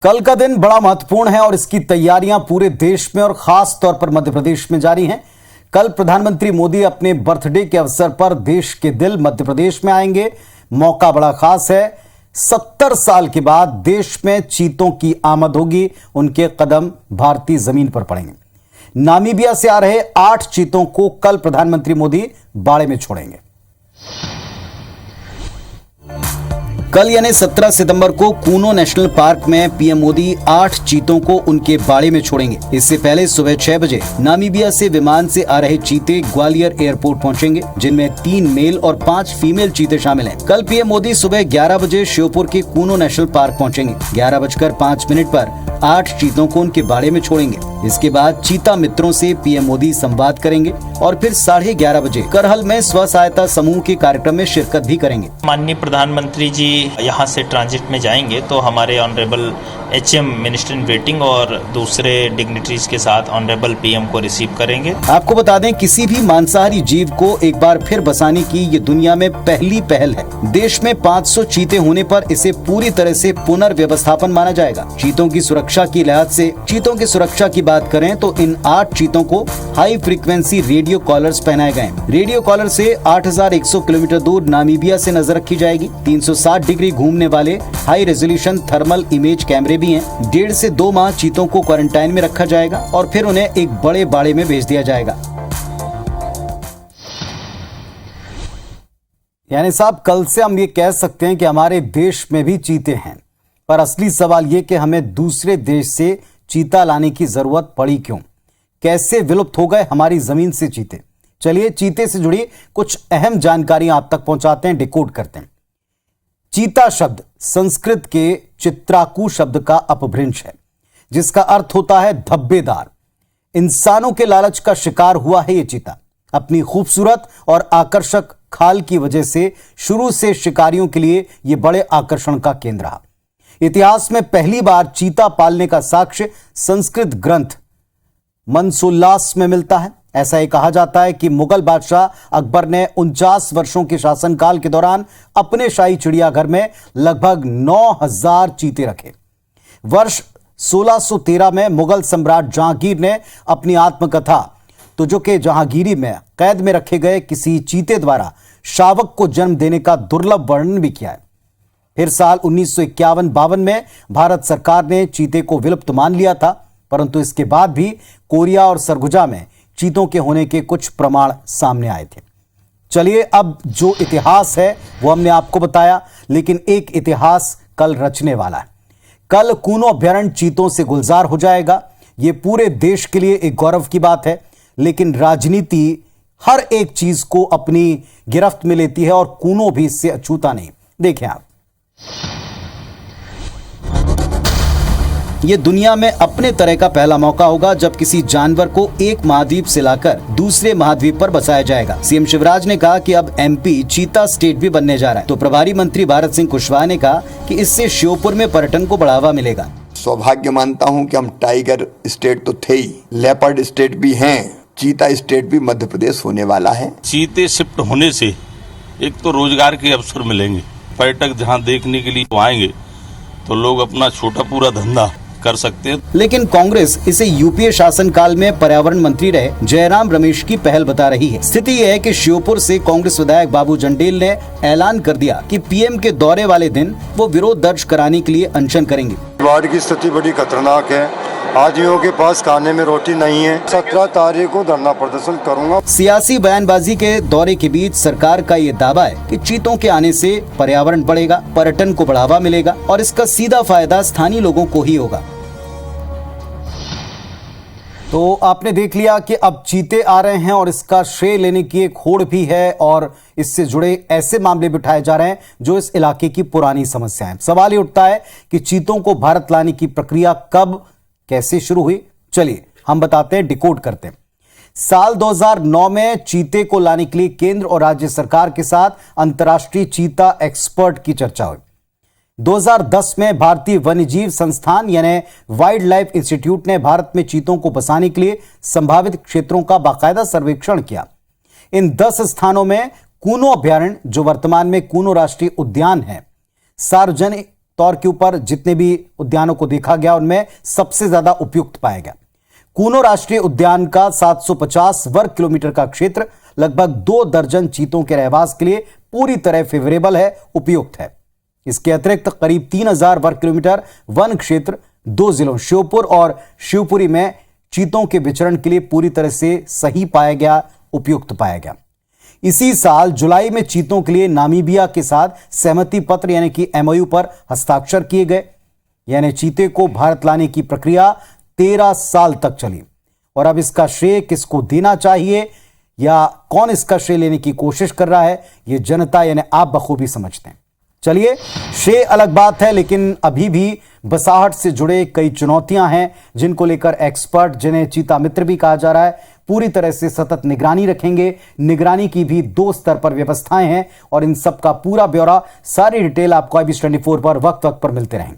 कल का दिन बड़ा महत्वपूर्ण है और इसकी तैयारियां पूरे देश में और खास तौर पर मध्य प्रदेश में जारी हैं। कल प्रधानमंत्री मोदी अपने बर्थडे के अवसर पर देश के दिल मध्य प्रदेश में आएंगे। मौका बड़ा खास है। 70 साल के बाद देश में चीतों की आमद होगी। उनके कदम भारतीय जमीन पर पड़ेंगे। नामीबिया से आ रहे 8 चीतों को कल प्रधानमंत्री मोदी बाड़े में छोड़ेंगे। कल यानी 17 सितंबर को कूनो नेशनल पार्क में पीएम मोदी 8 चीतों को उनके बाड़े में छोड़ेंगे। इससे पहले सुबह 6 बजे नामीबिया से विमान से आ रहे चीते ग्वालियर एयरपोर्ट पहुंचेंगे, जिनमें 3 मेल और 5 फीमेल चीते शामिल हैं। कल पीएम मोदी सुबह 11 बजे श्योपुर के कूनो नेशनल पार्क पहुंचेंगे। 11:05 पर 8 चीतों को उनके बाड़े में छोड़ेंगे। इसके बाद चीता मित्रों से पीएम मोदी संवाद करेंगे और फिर 11:30 बजे करहल में स्व सहायता समूह के कार्यक्रम में शिरकत भी करेंगे। माननीय प्रधानमंत्री जी यहाँ से ट्रांजिट में जाएंगे तो हमारे honourable HM minister in waiting और दूसरे डिग्निटरीज के साथ ऑनरेबल पीएम को रिसीव करेंगे। आपको बता दें, किसी भी मांसाहारी जीव को एक बार फिर बसाने की ये दुनिया में पहली पहल है। देश में 500 चीते होने पर इसे पूरी तरह से पुनर्व्यवस्थापन माना जाएगा। चीतों की सुरक्षा की लिहाज से चीतों की सुरक्षा की बात करें तो इन 8 चीतों को हाई फ्रीक्वेंसी रेडियो कॉलर्स पहनाए गए। रेडियो कॉलर से 8100 किलोमीटर दूर नामीबिया से नजर रखी जाएगी। 360 डिग्री घूमने वाले हाई रेजोल्यूशन थर्मल इमेज कैमरे भी हैं। 1.5 से 2 माह चीतों को क्वारंटाइन में रखा जाएगा और फिर उन्हें एक बड़े बाड़े में भेज दिया जाएगा। यानी साहब, कल से हम ये कह सकते हैं कि हमारे देश में भी चीते हैं, पर असली सवाल ये कि हमें दूसरे देश से चीता लाने की जरूरत पड़ी क्यों? कैसे विलुप्त हो गए हमारी जमीन से चीते? चलिए चीते से जुड़ी कुछ अहम जानकारी आप तक पहुंचाते हैं, डिकोड करते हैं। चीता शब्द संस्कृत के चित्राकू शब्द का अपभ्रंश है, जिसका अर्थ होता है धब्बेदार। इंसानों के लालच का शिकार हुआ है ये चीता। अपनी खूबसूरत और आकर्षक खाल की वजह से शुरू से शिकारियों के लिए यह बड़े आकर्षण का केंद्र रहा। इतिहास में पहली बार चीता पालने का साक्ष्य संस्कृत ग्रंथ मनसोल्लास में मिलता है। ऐसा ही कहा जाता है कि मुगल बादशाह अकबर ने 49 वर्षों के शासनकाल के दौरान अपने शाही चिड़ियाघर में लगभग 9000 चीते रखे। वर्ष 1613 में मुगल सम्राट जहांगीर ने अपनी आत्मकथा तुझुके जहांगीरी में कैद में रखे गए किसी चीते द्वारा शावक को जन्म देने का दुर्लभ वर्णन भी किया है। फिर साल 1951-52 में भारत सरकार ने चीते को विलुप्त मान लिया था, परंतु इसके बाद भी कोरिया और सरगुजा में चीतों के होने के कुछ प्रमाण सामने आए थे। चलिए, अब जो इतिहास है वो हमने आपको बताया, लेकिन एक इतिहास कल रचने वाला है। कल कूनो अभ्यारण्य चीतों से गुलजार हो जाएगा। ये पूरे देश के लिए एक गौरव की बात है, लेकिन राजनीति हर एक चीज को अपनी गिरफ्त में लेती है और कूनो भी इससे अछूता नहीं। देखें आप, ये दुनिया में अपने तरह का पहला मौका होगा जब किसी जानवर को एक महाद्वीप से लाकर दूसरे महाद्वीप पर बसाया जाएगा। सीएम शिवराज ने कहा कि अब एमपी चीता स्टेट भी बनने जा रहा है, तो प्रभारी मंत्री भारत सिंह कुशवाहा ने कहा कि इससे श्योपुर में पर्यटन को बढ़ावा मिलेगा। सौभाग्य मानता हूं कि हम टाइगर स्टेट तो थे ही, लेपर्ड स्टेट भी हैं, चीता स्टेट भी मध्य प्रदेश होने वाला है। चीते शिफ्ट होने से एक तो रोजगार के अवसर मिलेंगे। पर्यटक जहां देखने के लिए आएंगे तो लोग अपना छोटा पूरा धंधा कर सकते हैं। लेकिन कांग्रेस इसे यूपीए शासनकाल में पर्यावरण मंत्री रहे जयराम रमेश की पहल बता रही है। स्थिति यह है कि श्योपुर से कांग्रेस विधायक बाबू जंडेल ने ऐलान कर दिया कि पीएम के दौरे वाले दिन वो विरोध दर्ज कराने के लिए अनशन करेंगे। बाढ़ की स्थिति बड़ी खतरनाक है। आदमियों के पास खाने में रोटी नहीं है। 17 तारीख को धरना प्रदर्शन करूंगा। सियासी बयानबाजी के दौरे के बीच सरकार का ये दावा है कि चीतों के आने से पर्यावरण बढ़ेगा, पर्यटन को बढ़ावा मिलेगा और इसका सीधा फायदा स्थानीय लोगों को ही होगा। तो आपने देख लिया कि अब चीते आ रहे हैं और इसका श्रेय लेने की एक होड़ भी है और इससे जुड़े ऐसे मामले बिठाए जा रहे हैं जो इस इलाके की पुरानी समस्या है। सवाल ये उठता है कि चीतों को भारत लाने की प्रक्रिया कब कैसे शुरू हुई? चलिए हम बताते हैं, डिकोड करते हैं। साल 2009 में चीते को लाने के लिए केंद्र और राज्य सरकार के साथ अंतर्राष्ट्रीय चीता एक्सपर्ट की चर्चा हुई। 2010 में भारतीय वन्यजीव संस्थान यानी वाइल्ड लाइफ इंस्टीट्यूट ने भारत में चीतों को बसाने के लिए संभावित क्षेत्रों का बाकायदा सर्वेक्षण किया। इन 10 स्थानों में कूनो अभ्यारण्य, जो वर्तमान में कूनो राष्ट्रीय उद्यान है, सार्वजनिक तौर के ऊपर जितने भी उद्यानों को देखा गया उनमें सबसे ज्यादा उपयुक्त पाया गया। कूनो राष्ट्रीय उद्यान का 750 वर्ग किलोमीटर का क्षेत्र लगभग 2 दर्जन चीतों के रहवास के लिए पूरी तरह फेवरेबल है, उपयुक्त है। इसके अतिरिक्त करीब 3000 वर्ग किलोमीटर वन क्षेत्र 2 जिलों श्योपुर और शिवपुरी में चीतों के विचरण के लिए पूरी तरह से सही पाया गया, उपयुक्त पाया गया। इसी साल जुलाई में चीतों के लिए नामीबिया के साथ सहमति पत्र यानी कि MOU पर हस्ताक्षर किए गए। यानी चीते को भारत लाने की प्रक्रिया 13 साल तक चली और अब इसका श्रेय किसको देना चाहिए या कौन इसका श्रेय लेने की कोशिश कर रहा है, यह जनता यानी आप बखूबी समझते हैं। चलिए, श्रेय अलग बात है, लेकिन अभी भी बसाहट से जुड़े कई चुनौतियां हैं जिनको लेकर एक्सपर्ट, जिन्हें चीता मित्र भी कहा जा रहा है, पूरी तरह से सतत निगरानी रखेंगे। निगरानी की भी 2 स्तर पर व्यवस्थाएं हैं और इन सब का पूरा ब्यौरा, सारी डिटेल आपको IBS 24 पर वक्त वक्त पर मिलते रहेंगे।